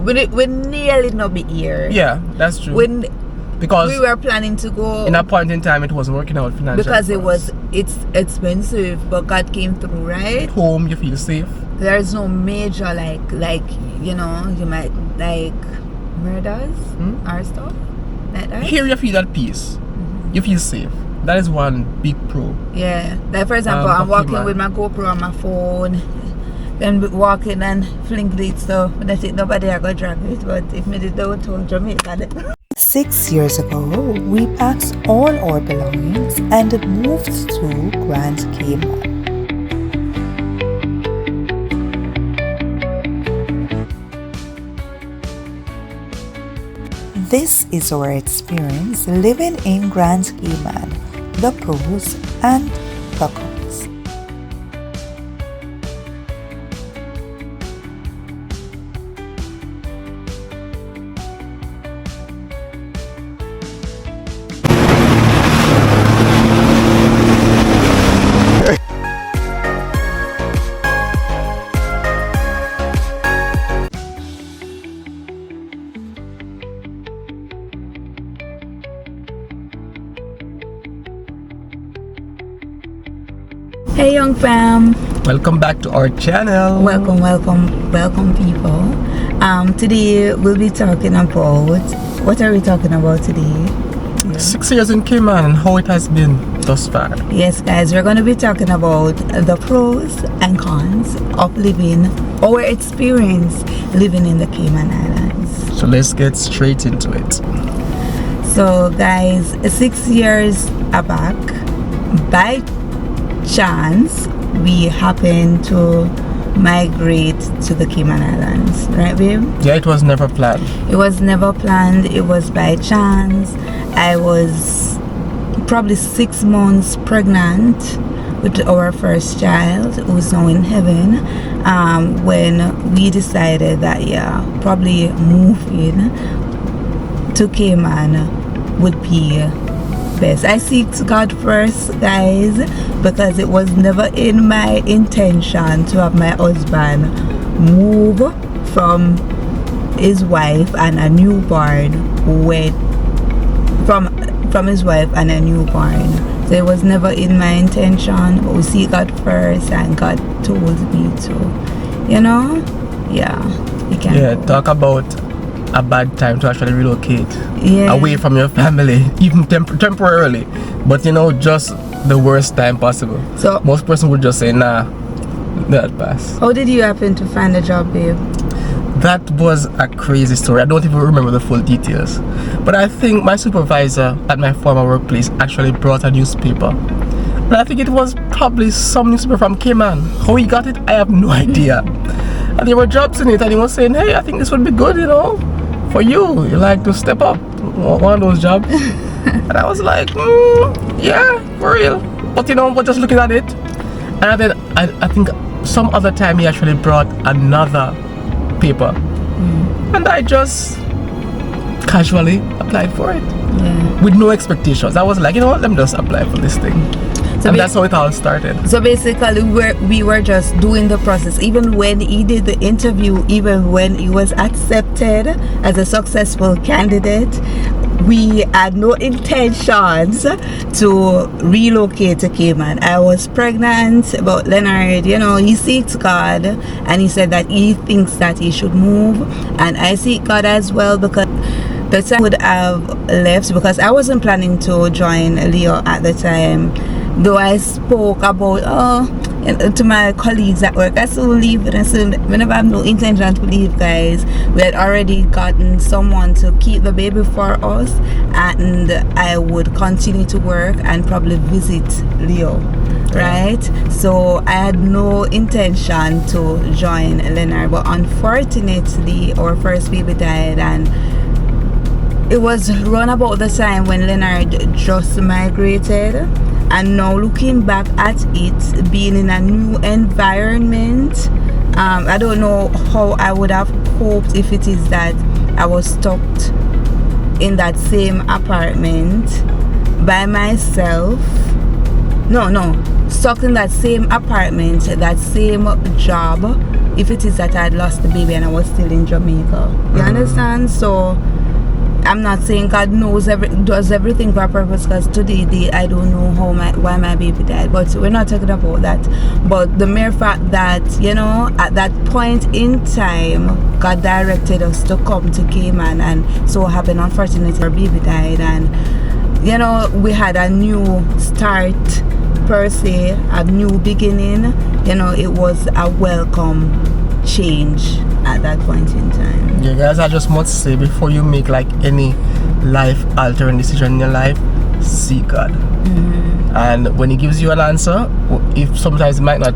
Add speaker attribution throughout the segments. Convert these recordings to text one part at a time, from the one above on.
Speaker 1: we nearly not be here.
Speaker 2: Yeah, that's true.
Speaker 1: When
Speaker 2: because
Speaker 1: we were planning to go,
Speaker 2: in a point in time, it wasn't working out financially.
Speaker 1: because it's expensive, but God came through, right?
Speaker 2: Home, you feel safe.
Speaker 1: There's no major like you might like murders or stuff like that.
Speaker 2: Here, you feel at peace. You feel safe. That is one big pro.
Speaker 1: Yeah, like for example, I'm walking with my GoPro on my phone, then walking and fling it, so I think nobody are gonna drag it, but if me did don't to Jamaica.
Speaker 3: 6 years ago, we packed all our belongings and moved to Grand Cayman. This is our experience living in Grand Cayman, the pros and the cons.
Speaker 1: Hey young fam,
Speaker 2: Welcome back to our channel.
Speaker 1: welcome people. Today we'll be talking about, what are we talking about today?
Speaker 2: 6 years in Cayman and how it has been thus far.
Speaker 1: Yes guys, we're going to be talking about the pros and cons of living, our experience living in the Cayman Islands.
Speaker 2: So let's get straight into it.
Speaker 1: So guys, 6 years back, by chance we happened to migrate to the Cayman Islands, right babe?
Speaker 2: Yeah, it was never planned.
Speaker 1: It was never planned, it was by chance. I was probably 6 months pregnant with our first child, who's now in heaven, when we decided that probably moving to Cayman would be best. I seek God first, guys, because it was never in my intention to have my husband move from his wife and a newborn from his wife and a newborn. So it was never in my intention, but we seek God first, and God told me to, you can go.
Speaker 2: Talk about a bad time to actually relocate away
Speaker 1: Yeah.
Speaker 2: from your family, even temporarily, but just the worst time possible.
Speaker 1: So
Speaker 2: Most person would just say, nah, that pass.
Speaker 1: how did you happen to find a job, babe?
Speaker 2: That was a crazy story. I don't even remember the full details, but I think my supervisor at my former workplace actually brought a newspaper, and I think it was probably some newspaper from Cayman. How he got it, I have no idea. And there were jobs in it, and he was saying, hey, I think this would be good, for you. You like to step up, one of those jobs. And I was like, yeah, for real. But but just looking at it, and then I think some other time he actually brought another paper, and I just casually applied for it with no expectations. I was like, let me just apply for this thing. So and that's how it all started.
Speaker 1: So basically we were just doing the process. Even when he did the interview, even when he was accepted as a successful candidate, we had no intentions to relocate to Cayman. I was pregnant, but Leonard, he seeks God, and he said that he thinks that he should move, and I seek God as well, because the time would have left, because I wasn't planning to join Leo at the time. Though I spoke about to my colleagues at work, I still leave, and I still, whenever I have no intention to leave, guys. We had already gotten someone to keep the baby for us, and I would continue to work and probably visit Leo, right? So I had no intention to join Leonard, but unfortunately our first baby died, and it was run about the time when Leonard just migrated. And now looking back at it, being in a new environment, I don't know how I would have coped if it is that I was stuck in that same apartment by myself. No, stuck in that same apartment, that same job, if it is that I had lost the baby and I was still in Jamaica. You understand? So I'm not saying God does everything for a purpose, because today I don't know why my baby died, but we're not talking about that. But the mere fact that, you know, at that point in time, God directed us to come to Cayman, and so happened, unfortunately, our baby died, and you know, we had a new start per se, a new beginning. You know, it was a welcome change at that point in time.
Speaker 2: Yeah, guys, I just must say, before you make like any life altering decision in your life, seek God. And when He gives you an answer, if sometimes it might not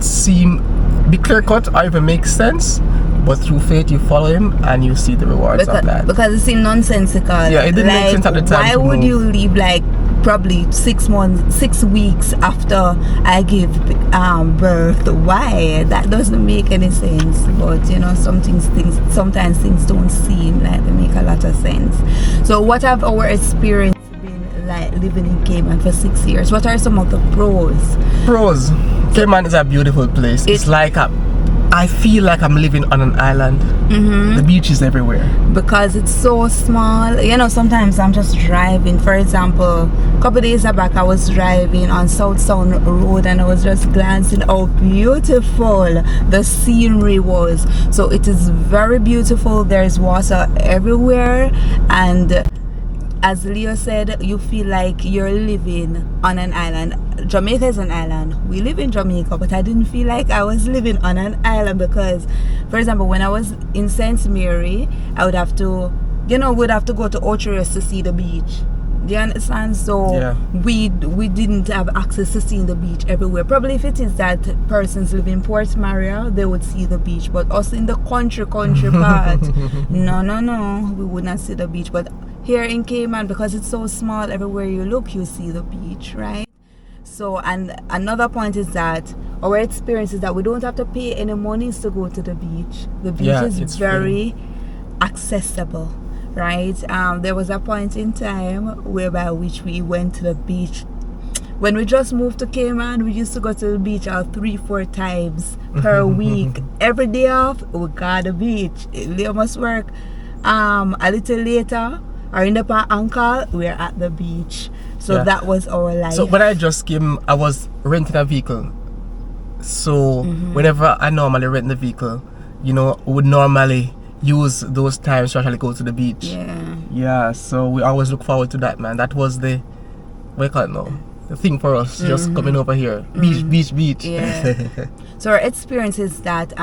Speaker 2: be clear cut or even make sense, but through faith you follow Him and you see the rewards of that.
Speaker 1: Because it seemed nonsensical.
Speaker 2: Yeah, it didn't make sense at the time.
Speaker 1: Why would you leave like probably 6 weeks after I give birth? Why? That doesn't make any sense. But you know, sometimes things don't seem like they make a lot of sense. So what have our experience been like living in Cayman for 6 years? What are some of the pros?
Speaker 2: Cayman is a beautiful place. It's like I feel like I'm living on an island. The beach is everywhere. Because
Speaker 1: it's so small. You know, sometimes I'm just driving. For example, a couple days back, I was driving on South Sound Road and I was just glancing how beautiful the scenery was. So it is very beautiful. There's water everywhere, and as Leo said, you feel like you're living on an island. Jamaica is an island. We live in Jamaica, but I didn't feel like I was living on an island because, for example, when I was in St. Mary, I would have to, we'd have to go to Orchard to see the beach. Do you understand? So yeah. we didn't have access to seeing the beach everywhere. Probably if it is that persons live in Port Maria, they would see the beach. But us in the country part, no, we would not see the beach. But here in Cayman, because it's so small, everywhere you look, you see the beach, right? So, and another point is that our experience is that we don't have to pay any monies to go to the beach. The beach is very accessible, right? There was a point in time whereby which we went to the beach. When we just moved to Cayman, we used to go to the beach 3-4 times per week. Every day off, we got the beach. Leo must work a little later, or in the uncle, we're at the beach. So that was our life.
Speaker 2: So when I just came, I was renting a vehicle. So whenever I normally rent the vehicle, would normally use those times to actually go to the beach. Yeah, so we always look forward to that, man. That was the thing for us, just coming over here. Beach.
Speaker 1: Yeah. So our experience is that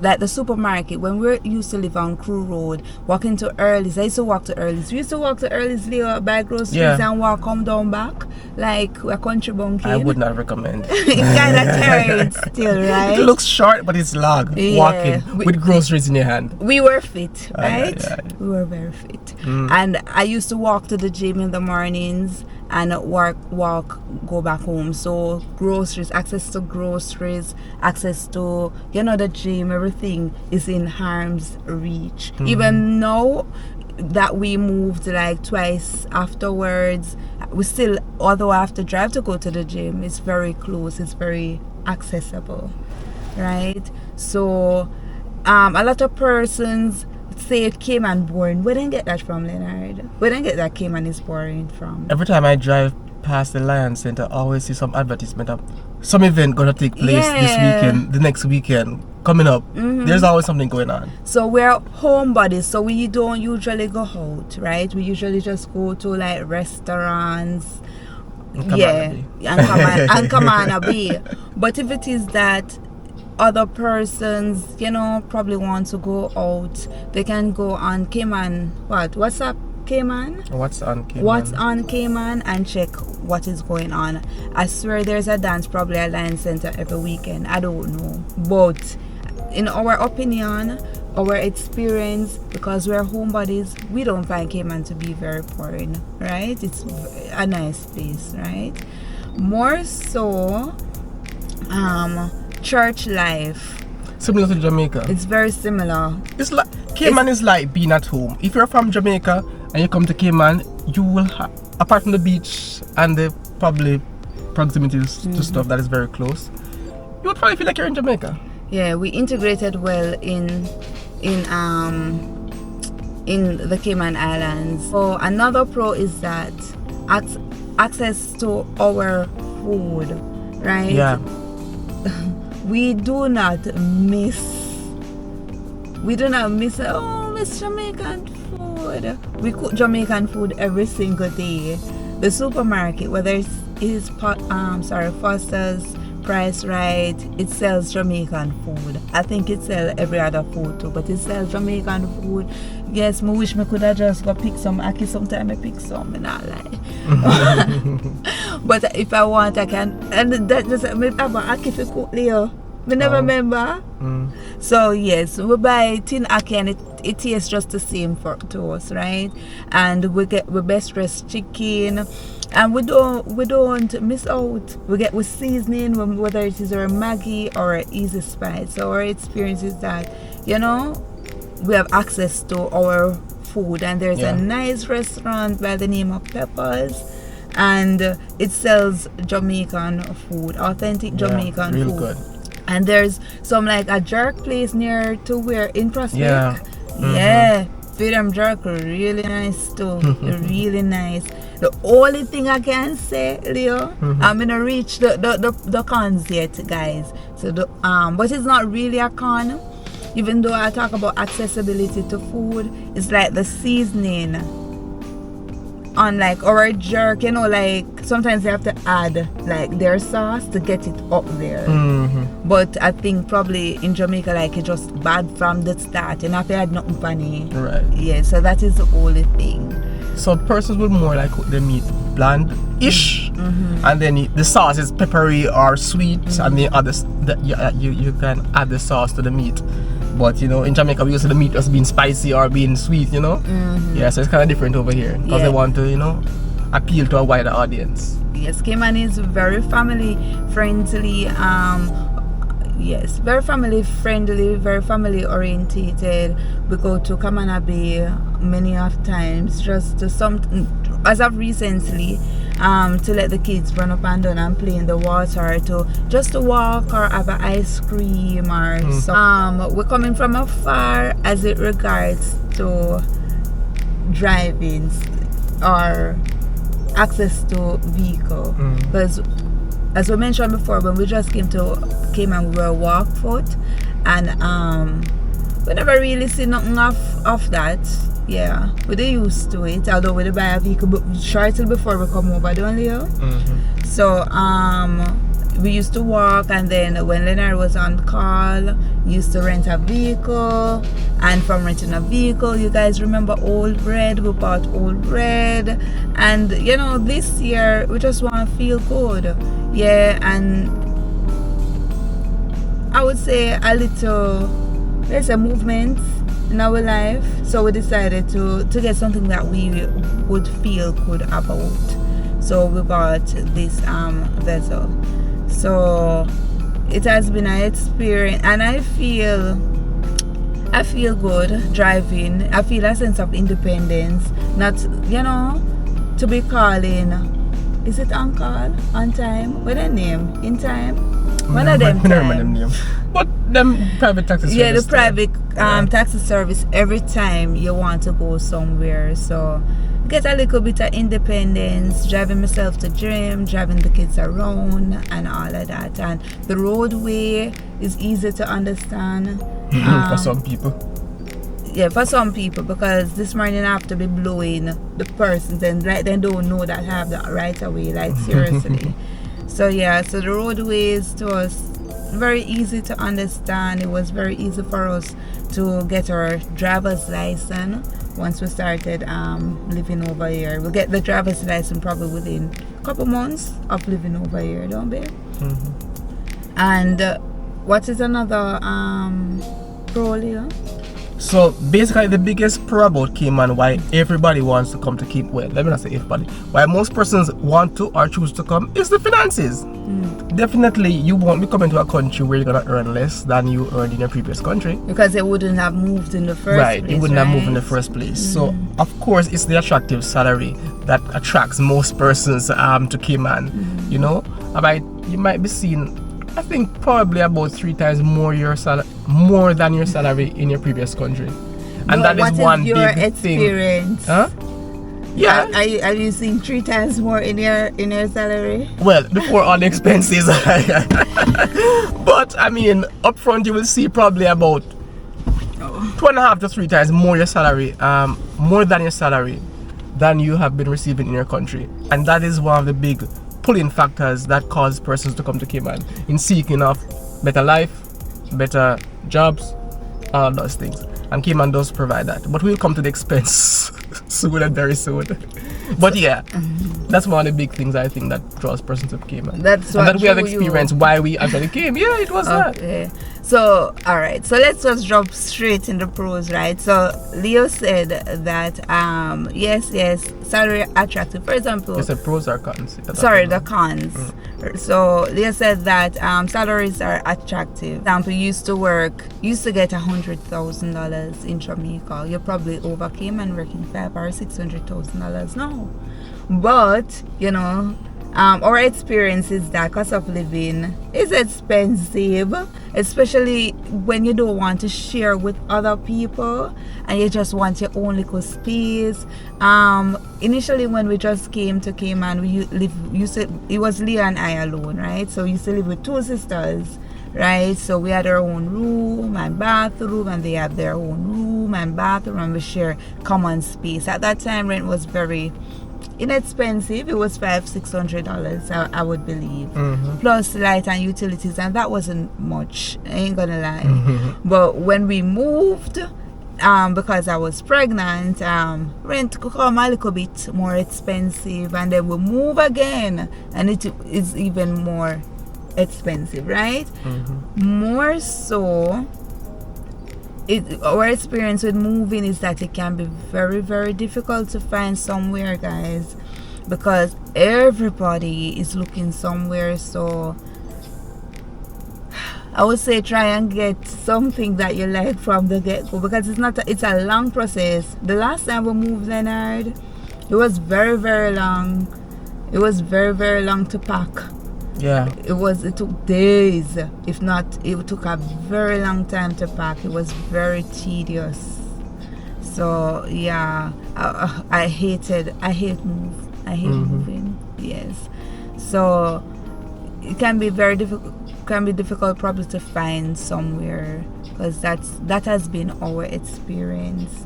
Speaker 1: like the supermarket, when we used to live on Crew Road, walking to Early's. I used to walk to Early's. We used to walk to Early's, Leo, buy groceries and come down back like a country bumpkin.
Speaker 2: I would not recommend.
Speaker 1: It's kind of tired still, right?
Speaker 2: It looks short, but it's long. Walking with groceries in your hand.
Speaker 1: We were fit, right? We were very fit. And I used to walk to the gym in the mornings and go back home. So access to groceries, access to the gym, everything is in harm's reach. Even now that we moved like twice afterwards, we still, although I have to drive to go to the gym, it's very close, it's very accessible, right? So a lot of persons say Cayman boring. Where didn't get that from, Leonard? Where didn't get that Cayman is boring from?
Speaker 2: Every time I drive past the Lion Center, I always see some advertisement of some event gonna take place this weekend, the next weekend coming up. There's always something going on. So
Speaker 1: we're homebodies, so we don't usually go out, right? We usually just go to like restaurants, and Kamana Bay. But if it is that other persons, probably want to go out, they can go on Cayman. What's up, Cayman?
Speaker 2: What's on
Speaker 1: Cayman and check what is going on. I swear there's a dance probably at Lion Center every weekend. I don't know. But in our opinion, our experience, because we're homebodies, we don't find Cayman to be very boring, right? It's a nice place, right? More so, church life.
Speaker 2: Similar to Jamaica.
Speaker 1: It's very similar.
Speaker 2: It's like Cayman is like being at home. If you're from Jamaica and you come to Cayman, you will apart from the beach and the probably proximity to stuff that is very close, you would probably feel like you're in Jamaica.
Speaker 1: Yeah, we integrated well in the Cayman Islands. So another pro is that access to our food, right?
Speaker 2: Yeah.
Speaker 1: We do not miss miss Jamaican food. We cook Jamaican food every single day. The supermarket, whether it's Foster's, Price Right, it sells Jamaican food. I think it sells every other food too, but it sells Jamaican food. Yes, I wish I could have just go pick some ackee. Sometimes I pick some, and not lie. But if I want, I can. And that just I have an ackee for cook, Leo. I never remember. So yes, we buy tin ackee and it tastes just the same to us, right? And we best dressed chicken, and we don't miss out. We get with seasoning, whether it is our Maggi or Easy Spice. So our experience is that, you know, we have access to our food, and there's a nice restaurant by the name of Peppers, and it sells Jamaican food, authentic Jamaican
Speaker 2: real
Speaker 1: food.
Speaker 2: Good.
Speaker 1: And there's some like a jerk place near to where in Prospect.
Speaker 2: Yeah.
Speaker 1: Yeah. Freedom jerk really nice too. Really nice. The only thing I can say, Leo, I'm gonna reach the cons yet, guys. So but it's not really a con. Even though I talk about accessibility to food, it's like the seasoning on like our jerk, you know, like sometimes they have to add like their sauce to get it up there. But I think probably in Jamaica, like it's just bad from the start, and after I had nothing funny.
Speaker 2: Right.
Speaker 1: Yeah, so that is the only thing.
Speaker 2: So persons would more like cook the meat bland-ish, and then the sauce is peppery or sweet, and the others that you can add the sauce to the meat. But you know, in Jamaica we use the meat as being spicy or being sweet, you know. Yeah, so it's kind of different over here because they want to, you know, appeal to a wider audience.
Speaker 1: Yes, Cayman is very family friendly. Yes, very family friendly, very family orientated. We go to Kamana Bay many of times just to as of recently, to let the kids run up and down and play in the water, to walk or have an ice cream or we're coming from afar as it regards to driving or access to vehicle, because as we mentioned before, when we just came to Cayman, we were walk foot, and we never really see nothing of that. Yeah, we did used to it, although we did buy a vehicle shortly before we come over, don't you? So we used to walk, and then when Leonard was on call, used to rent a vehicle, and from renting a vehicle, you guys remember Old Red? We bought Old Red, and you know, this year we just want to feel good. Yeah, and I would say a little, there's a movement in our life, so we decided to get something that we would feel good about. So we bought this vessel. So it has been an experience, and I feel good driving. I feel a sense of independence, not, you know, to be calling, is it on call, on time, what a name, in time, one of them time.
Speaker 2: But them private taxi service.
Speaker 1: Yeah, the private taxi service every time you want to go somewhere. So get a little bit of independence, driving myself to gym, driving the kids around and all of that. And the roadway is easy to understand.
Speaker 2: For some people.
Speaker 1: Yeah, for some people, because this morning I have to be blowing the persons, and like they don't know that I have that right away, like seriously. So yeah, so the roadways to us very easy to understand. It was very easy for us to get our driver's license once we started living over here. We'll get the driver's license probably within a couple months of living over here, don't we? And what is another pro, Leo?
Speaker 2: So basically, the biggest pro about Cayman, why everybody wants to come to Cayman, well, let me not say everybody, why most persons want to or choose to come is the finances. Definitely, you won't be coming to a country where you're gonna earn less than you earned in your previous country.
Speaker 1: Because they wouldn't have moved in the first place.
Speaker 2: Right, you wouldn't have moved in the first place. So of course, it's the attractive salary that attracts most persons to Cayman. You know, you might be seeing, I think probably about 3 times more more than your salary in your previous country, and that is one
Speaker 1: your
Speaker 2: big
Speaker 1: experience?
Speaker 2: thing. Huh? Yeah.
Speaker 1: Are you seeing 3 times more in your salary?
Speaker 2: Well, before all the expenses. But I mean, up front you will see probably about 2.5 to 3 times more your salary, more than your salary, than you have been receiving in your country, and that is one of the big pulling factors that cause persons to come to Cayman in seeking of better life, better jobs, all those things. And Cayman does provide that. But we'll come to the expense soon and very soon. But yeah, that's one of the big things I think that draws persons to Cayman.
Speaker 1: That's
Speaker 2: and
Speaker 1: what
Speaker 2: that we have experienced why we actually came. Yeah, it was
Speaker 1: okay. So, alright. So let's just jump straight in the pros, right? So Leo said that yes, salary attractive. For example,
Speaker 2: you said pros or cons?
Speaker 1: Sorry, the cons. So Leo said that salaries are attractive. For example, used to get $100,000 in Jamaica. You're probably over Cayman working $500,000 or $600,000 now. But you know, our experience is that cost of living is expensive, especially when you don't want to share with other people and you just want your own little space. Initially, when we just came to Cayman, it was Leah and I alone, right? So we used to live with 2 sisters, right? So we had our own room and bathroom, and they had their own room and bathroom, and we share common space. At that time, rent was very inexpensive. It was $500-$600, I would believe, plus light and utilities, and that wasn't much, I ain't gonna lie. But when we moved, because I was pregnant, rent could come a little bit more expensive, and then we move again and it is even more expensive, right? More so, our experience with moving is that it can be very, very difficult to find somewhere, guys, because everybody is looking somewhere. So I would say try and get something that you like from the get-go, because it's a long process. The last time we moved, Leonard, it was very, very long. It was very, very long to pack.
Speaker 2: Yeah.
Speaker 1: It took days. If not, it took a very long time to pack. It was very tedious. So yeah, I hate moving. Yes. So it can be very difficult. Can be difficult probably to find somewhere, because that has been our experience.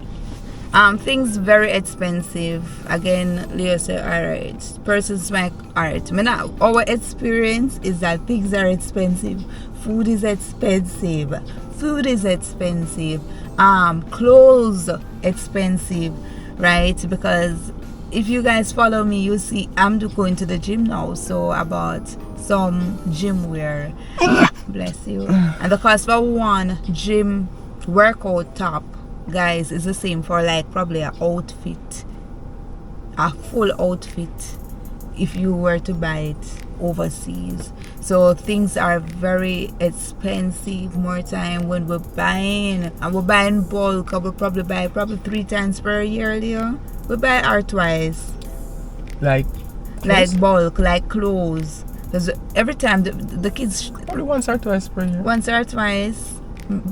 Speaker 1: Things very expensive. Again, Leo said, alright, persons like, alright, our experience is that things are expensive. Food is expensive. Clothes expensive, right? Because if you guys follow me, you see I'm going to the gym now, so about some gym wear. Bless you. And the cost for one gym workout top, guys, is the same for like probably a full outfit if you were to buy it overseas. So things are very expensive. More time when we're buying, and we're buying bulk, we'll probably buy 3 times per year, Leo. We buy our twice,
Speaker 2: like
Speaker 1: bulk, like clothes, because every time the kids
Speaker 2: probably once or twice per year.
Speaker 1: Once or twice,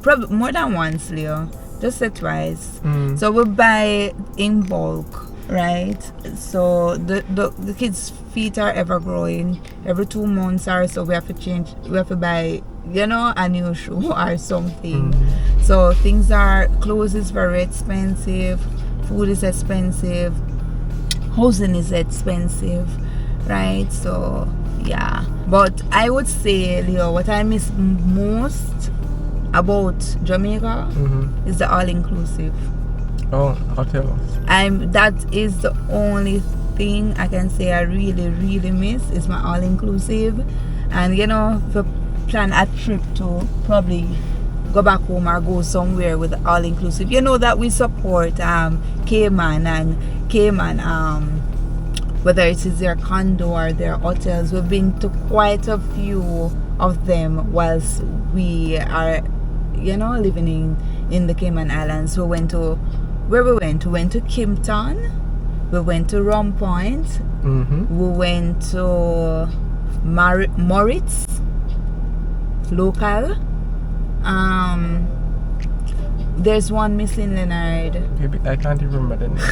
Speaker 1: probably more than once, Leo. Just say twice. So we buy in bulk, right? So the kids' feet are ever growing. Every 2 months or so we have to change. We have to buy, a new shoe or something. So clothes is very expensive. Food is expensive. Housing is expensive, right? So yeah. But I would say, Leo, what I miss most about Jamaica is the all-inclusive.
Speaker 2: Oh, hotels.
Speaker 1: That is the only thing I can say I really, really miss is my all-inclusive. And if you plan a trip to probably go back home or go somewhere with all inclusive. You know that we support Cayman and Cayman, whether it is their condo or their hotels. We've been to quite a few of them whilst we are, you know, living in the Cayman Islands. We went to Kimpton, we went to Rum Point, we went to Moritz local. There's one missing Leonard.
Speaker 2: Maybe I can't even remember the name.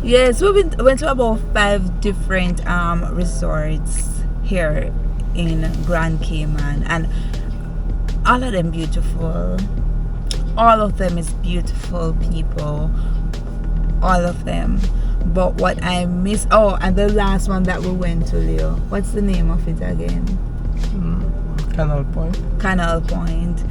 Speaker 1: Yes, we went to about 5 different resorts here in Grand Cayman, and all of them beautiful. All of them is beautiful people. All of them. But what I miss, and the last one that we went to, Leo, what's the name of it again?
Speaker 2: Canal Point.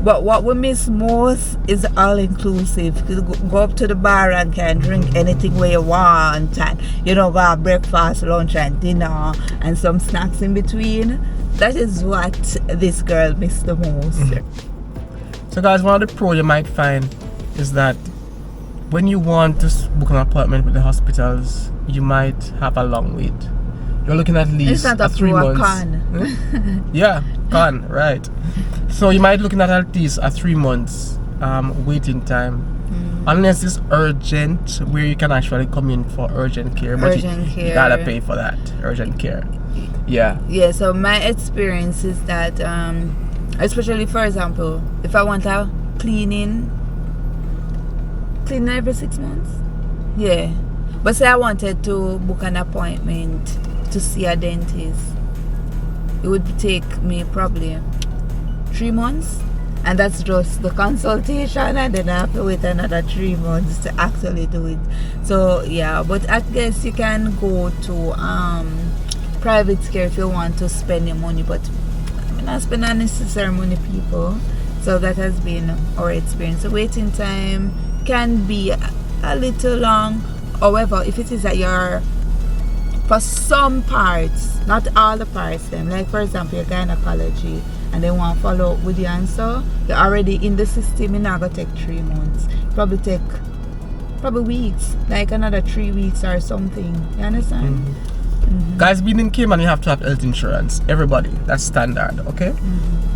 Speaker 1: But what we miss most is all inclusive. You go up to the bar and can drink anything where you want, and you know, go have breakfast, lunch and dinner and some snacks in between. That is what this girl missed the most.
Speaker 2: So guys, one of the pros you might find is that when you want to book an appointment with the hospitals, you might have a long wait. You're looking at least
Speaker 1: it's not a
Speaker 2: 3 months.
Speaker 1: Con.
Speaker 2: Yeah, con, right. So you might looking at least a 3 months waiting time. Unless it's urgent, where you can actually come in for urgent care. But you gotta pay for that urgent care. Yeah.
Speaker 1: Yeah, so my experience is that especially, for example, if I want a cleaning every 6 months. Yeah. But say I wanted to book an appointment to see a dentist, it would take me probably 3 months, and that's just the consultation, and then I have to wait another 3 months to actually do it. So yeah, but I guess you can go to private care if you want to spend your money, but I mean, not spend unnecessary money, people. So that has been our experience. The waiting time can be a little long. However, if it is that you're, for some parts, not all the parts, them, like for example your gynecology, and they want to follow up with the answer, you're already in the system. It's not gonna take 3 months. Probably weeks, like another 3 weeks or something. You understand?
Speaker 2: Guys, being in Cayman, you have to have health insurance. Everybody, that's standard, okay?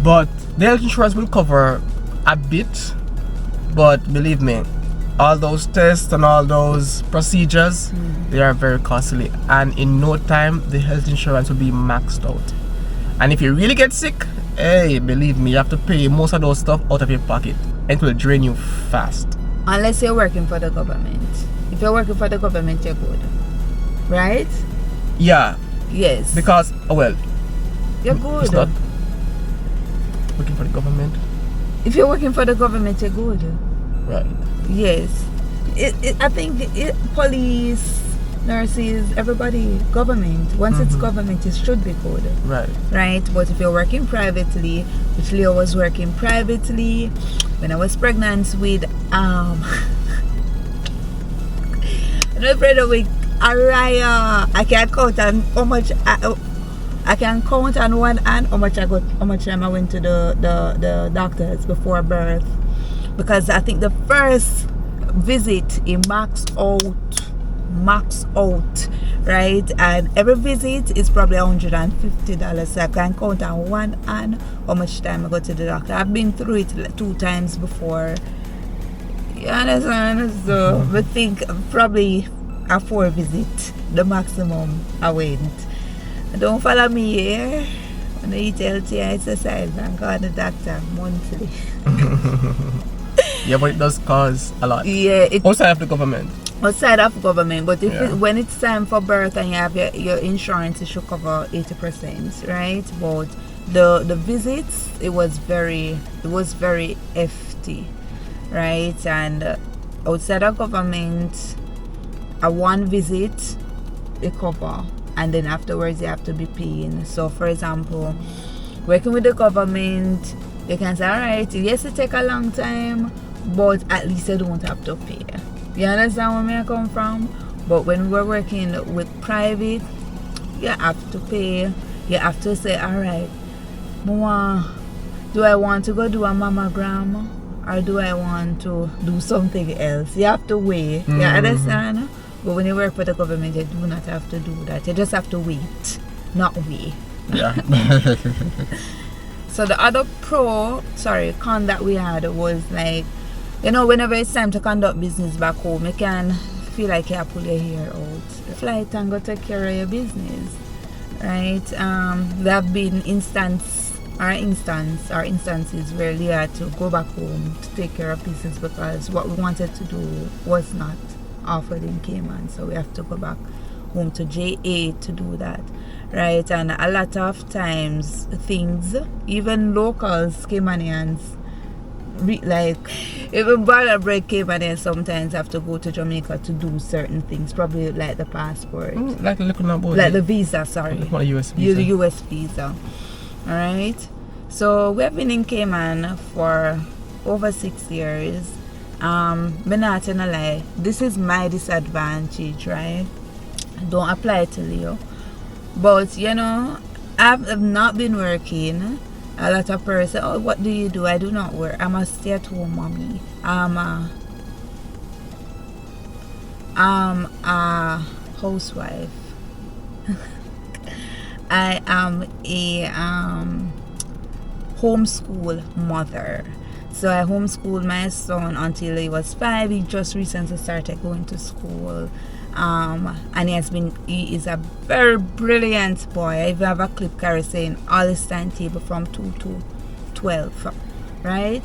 Speaker 2: But the health insurance will cover a bit, but believe me, all those tests and all those procedures, they are very costly, and in no time the health insurance will be maxed out. And if you really get sick, hey, believe me, you have to pay most of those stuff out of your pocket, and it will drain you fast. Unless
Speaker 1: you're working for the government. If you're working for the government, you're good, right?
Speaker 2: Yeah.
Speaker 1: Yes.
Speaker 2: Because
Speaker 1: you're good.
Speaker 2: It's not working for the government.
Speaker 1: If you're working for the government, you're good.
Speaker 2: Right.
Speaker 1: Yes. I think police, nurses, everybody, government. Once it's government, it should be good.
Speaker 2: Right.
Speaker 1: Right. But if you're working privately, which Leo was working privately when I was pregnant with with Araya, I can count on how much I can count on one hand how much time I went to the doctors before birth, because I think the first visit he maxed out, right? And every visit is probably $150, so I can count on one hand how much time I go to the doctor. I've been through it 2 times before. You understand? So I think probably a 4 visit, the maximum I went. Don't follow me here. When I eat healthy, I exercise and go to the doctor monthly.
Speaker 2: Yeah, but it does cost a lot.
Speaker 1: Yeah,
Speaker 2: outside of the government.
Speaker 1: Outside of government, but if when it's time for birth and you have your insurance, it should cover 80%, right? But the visits, it was very hefty, right? And outside of government, a 1 visit they cover, and then afterwards you have to be paying. So for example, working with the government, you can say, all right, yes, it take a long time, but at least you don't have to pay. You understand where I come from? But when we're working with private, you have to pay. You have to say, all right, do I want to go do a mammogram or do I want to do something else? You have to weigh. You understand? But when you work for the government, you do not have to do that. You just have to wait, not weigh.
Speaker 2: Yeah.
Speaker 1: So the other con that we had was like, you know, whenever it's time to conduct business back home, you can feel like you have to pull your hair out. Fly and go take care of your business, right? There have been instances where we had to go back home to take care of business because what we wanted to do was not offered in Cayman, so we have to go back home to JA to do that, right? And a lot of times things, even locals, Caymanians, even border break Caymanians sometimes have to go to Jamaica to do certain things, probably like the passport,
Speaker 2: Like
Speaker 1: the visa, sorry,
Speaker 2: the US visa.
Speaker 1: the US visa. All right, so we have been in Cayman for over 6 years. But not gonna lie, this is my disadvantage, right? Don't apply it to Leo, but you know, I've not been working. A lot of people say, oh, what do you do? I do not work. I'm a stay-at-home mommy. I'm a housewife. I am a homeschool mother. So I homeschooled my son until he was 5. He just recently started going to school. And he is a very brilliant boy. I even have a clip Carrie saying all his timetable from 2 to 12, right?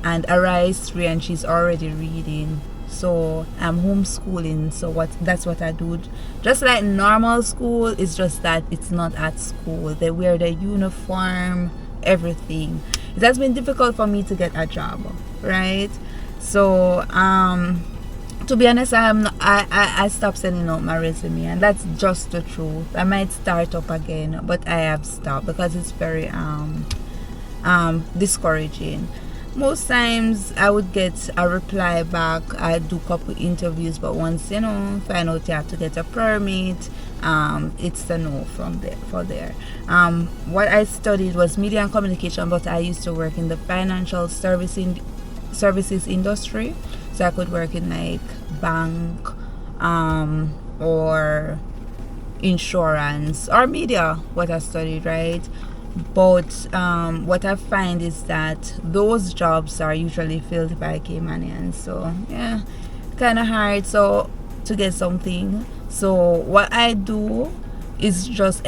Speaker 1: And Arise 3 and she's already reading. So I'm homeschooling, so that's what I do. Just like normal school, it's just that it's not at school. They wear the uniform, everything. It has been difficult for me to get a job, right? So to be honest, I stopped sending out my resume, and that's just the truth. I might start up again, but I have stopped because it's very discouraging. Most times I would get a reply back. I do couple interviews, but once you know, find out you have to get a permit, it's a no from there. What I studied was media and communication, but I used to work in the financial services industry, so I could work in like bank or insurance or media, what I studied, right? But what I find is that those jobs are usually filled by Caymanians, so yeah, kind of hard to get something. So what I do is just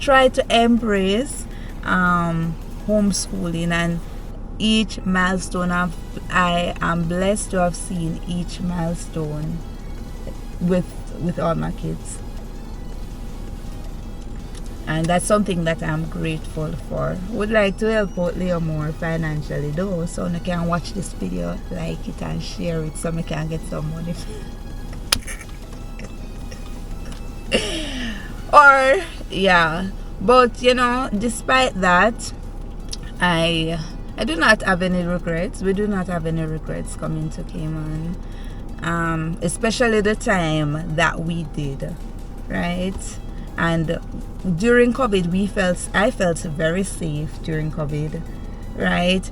Speaker 1: try to embrace homeschooling, and each milestone I am blessed to have seen each milestone with all my kids. And that's something that I'm grateful for. Would like to help out Leo more financially though, so you can watch this video, like it and share it so I can get some money. Or yeah, but you know, despite that, I do not have any regrets. We do not have any regrets coming to Cayman, especially the time that we did, right? And during COVID, I felt very safe during COVID, right?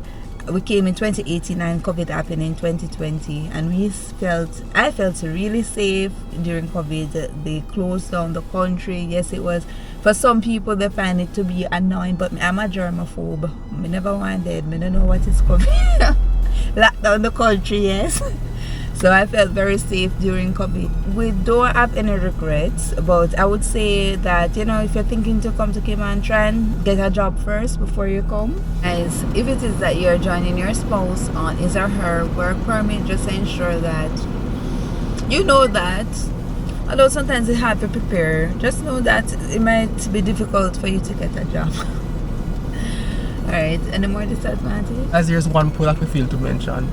Speaker 1: We came in 2018 and COVID happened in 2020, and I felt really safe during COVID. They closed down the country. Yes, it was, for some people they find it to be annoying, but I'm a germaphobe. I never wanted, I don't know what is coming. Lock down the country, yes. So I felt very safe during COVID. We don't have any regrets, but I would say that, you know, if you're thinking to come to Cayman, try and get a job first before you come. Guys, if it is that you're joining your spouse on his or her work permit, just ensure that you know that, although sometimes it's hard to prepare, just know that it might be difficult for you to get a job. Alright, any more disadvantage?
Speaker 2: As there's one point that we failed to mention,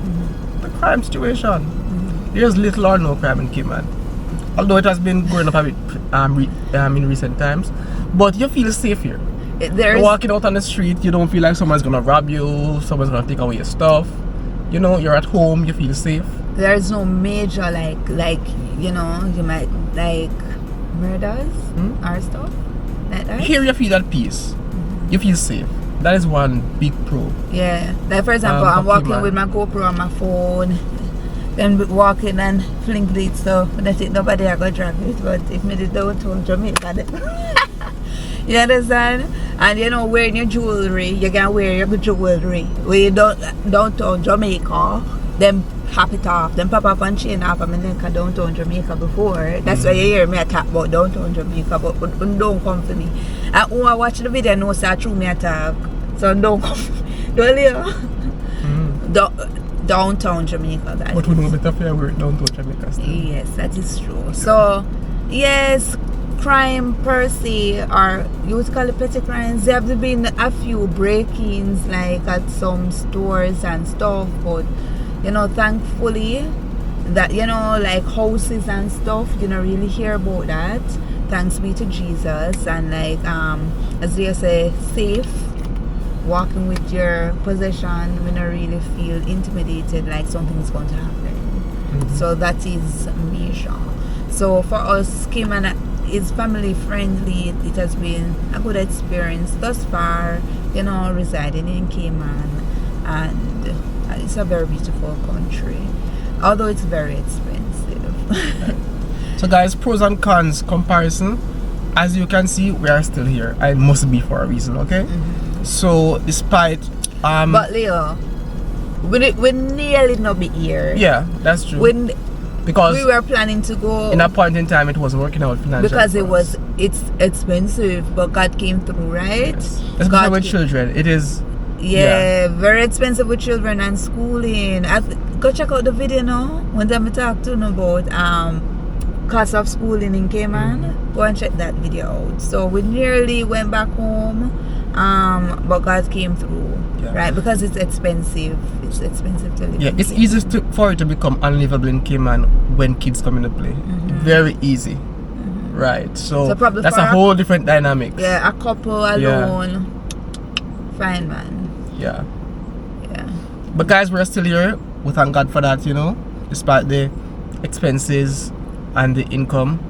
Speaker 2: the crime situation. There's little or no crime in Cayman, although it has been growing up a bit in recent times, but you feel safe here. You're walking out on the street, you don't feel like someone's gonna rob you, someone's gonna take away your stuff. You know, you're at home, you feel safe.
Speaker 1: There's no major like you know, you might like murders or stuff like that.
Speaker 2: Here you feel at peace. You feel safe. That is one big pro.
Speaker 1: Yeah. Like for example, I'm
Speaker 2: for
Speaker 1: walking
Speaker 2: Cayman.
Speaker 1: with my GoPro on my phone. Then walking and fling it, so that's it. Nobody I go drive it, but if me did go to Jamaica, then you understand? And you know, wearing your jewelry, you can wear your jewelry. We downtown Jamaica, then pop it off, then pop up and chain off. I mean, like downtown Jamaica before. That's why you hear me talk about downtown Jamaica, but don't come for me. And when I watch the video, I know so true me attack. So don't come. Don't leave. Downtown Jamaica, guys.
Speaker 2: But we know better for wear downtown Jamaica still.
Speaker 1: Yes, that is true. So, yes, crime per se, or you would call it petty crimes. There have been a few break-ins, like at some stores and stuff, but you know, thankfully, that you know, like houses and stuff, you don't really hear about that. Thanks be to Jesus, and like as they say, safe. Walking with your possession, we don't really feel intimidated like something's going to happen. So that is major. So for us, Cayman is family friendly. It has been a good experience thus far, you know, residing in Cayman, and it's a very beautiful country, although it's very expensive.
Speaker 2: So guys, pros and cons comparison. As you can see, we are still here. It must be for a reason, okay? So despite
Speaker 1: but Leo, we nearly not be here.
Speaker 2: yeah, that's true.
Speaker 1: When
Speaker 2: because
Speaker 1: we were planning to go
Speaker 2: in a point in time it wasn't working out financially.
Speaker 1: because it's expensive, but God came through, right?
Speaker 2: Yes. Especially with children. It is
Speaker 1: very expensive with children and schooling. Go check out the video now. When I talk to them about cost of schooling in Cayman, go and check that video out. So we nearly went back home, but God came through, right? Because it's expensive. It's expensive to live.
Speaker 2: Yeah, it's easy for it to become unlivable in Cayman when kids come into play. Very easy, right? So that's a whole different dynamic.
Speaker 1: Yeah, a couple alone, fine man.
Speaker 2: Yeah.
Speaker 1: Yeah.
Speaker 2: But guys, we're still here. We thank God for that, you know, despite the expenses and the income.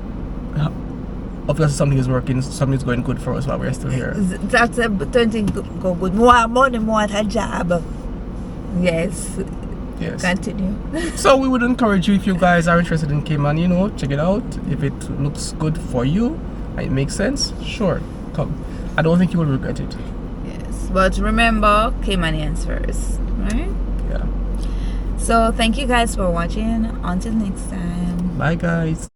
Speaker 2: Obviously something is working, something is going good for us while we're still here.
Speaker 1: That's a thing go good. More money, more a job. Yes. Continue.
Speaker 2: So we would encourage you, if you guys are interested in Cayman, you know, check it out. If it looks good for you and it makes sense, sure, come. I don't think you will regret it.
Speaker 1: Yes, but remember, Caymanians first, right?
Speaker 2: Yeah.
Speaker 1: So thank you guys for watching. Until next time.
Speaker 2: Bye guys.